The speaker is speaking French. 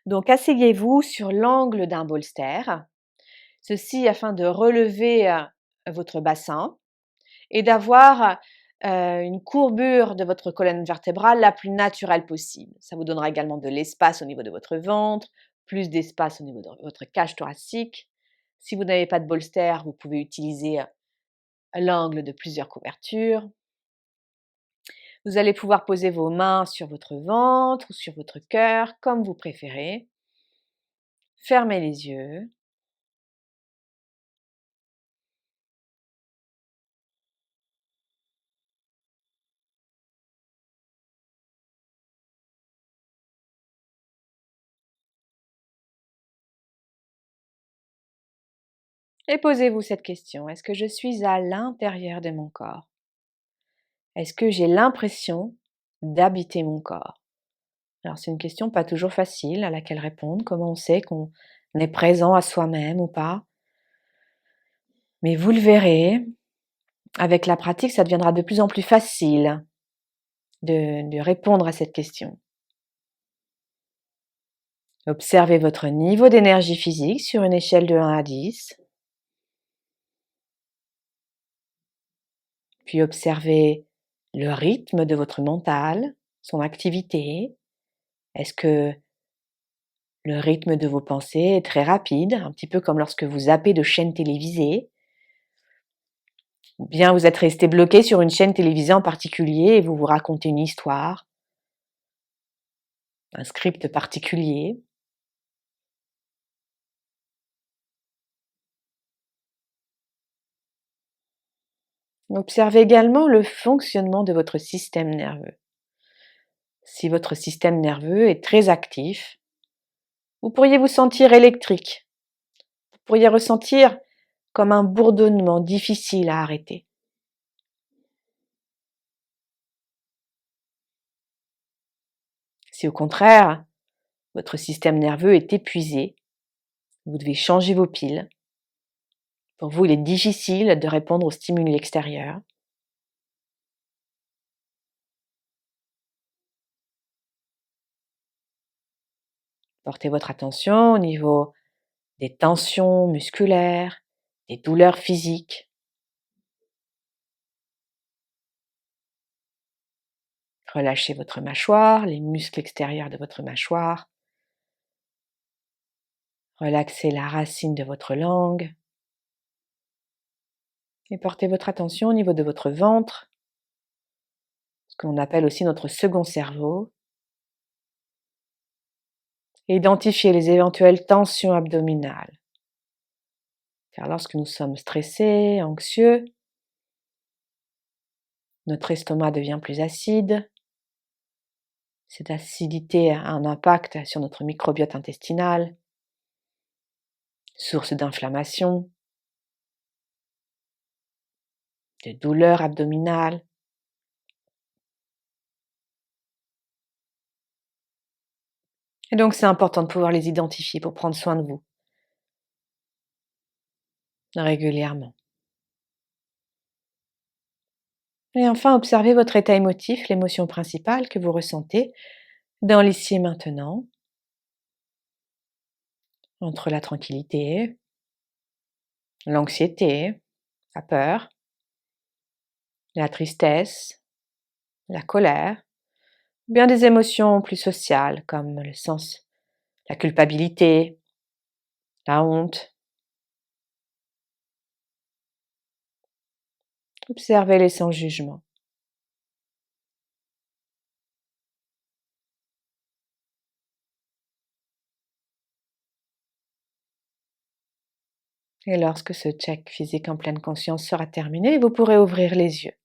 Donc asseyez-vous sur l'angle d'un bolster, ceci afin de relever, votre bassin et d'avoir, une courbure de votre colonne vertébrale la plus naturelle possible. Ça vous donnera également de l'espace au niveau de votre ventre, plus d'espace au niveau de votre cage thoracique. Si vous n'avez pas de bolster, vous pouvez utiliser, l'angle de plusieurs couvertures. Vous allez pouvoir poser vos mains sur votre ventre ou sur votre cœur, comme vous préférez. Fermez les yeux. Et posez-vous cette question. Est-ce que je suis à l'intérieur de mon corps? Est-ce que j'ai l'impression d'habiter mon corps? Alors c'est une question pas toujours facile à laquelle répondre. Comment on sait qu'on est présent à soi-même ou pas? Mais vous le verrez, avec la pratique, ça deviendra de plus en plus facile de répondre à cette question. Observez votre niveau d'énergie physique sur une échelle de 1 à 10. Puis observez le rythme de votre mental, son activité. Est-ce que le rythme de vos pensées est très rapide, un petit peu comme lorsque vous zappez de chaînes télévisées? Ou bien vous êtes resté bloqué sur une chaîne télévisée en particulier et vous vous racontez une histoire, un script particulier? Observez également le fonctionnement de votre système nerveux. Si votre système nerveux est très actif, vous pourriez vous sentir électrique. Vous pourriez ressentir comme un bourdonnement difficile à arrêter. Si au contraire, votre système nerveux est épuisé, vous devez changer vos piles. Pour vous, il est difficile de répondre aux stimuli extérieurs. Portez votre attention au niveau des tensions musculaires, des douleurs physiques. Relâchez votre mâchoire, les muscles extérieurs de votre mâchoire. Relaxez la racine de votre langue. Et portez votre attention au niveau de votre ventre, ce que l'on appelle aussi notre second cerveau. Et identifiez les éventuelles tensions abdominales. Car lorsque nous sommes stressés, anxieux, notre estomac devient plus acide. Cette acidité a un impact sur notre microbiote intestinal, source d'inflammation, de douleurs abdominales. Et donc c'est important de pouvoir les identifier pour prendre soin de vous régulièrement. Et enfin, observez votre état émotif, l'émotion principale que vous ressentez dans l'ici et maintenant, entre la tranquillité, l'anxiété, la peur, la tristesse, la colère, ou bien des émotions plus sociales comme le sens, la culpabilité, la honte. Observez-les sans jugement. Et lorsque ce check physique en pleine conscience sera terminé, vous pourrez ouvrir les yeux.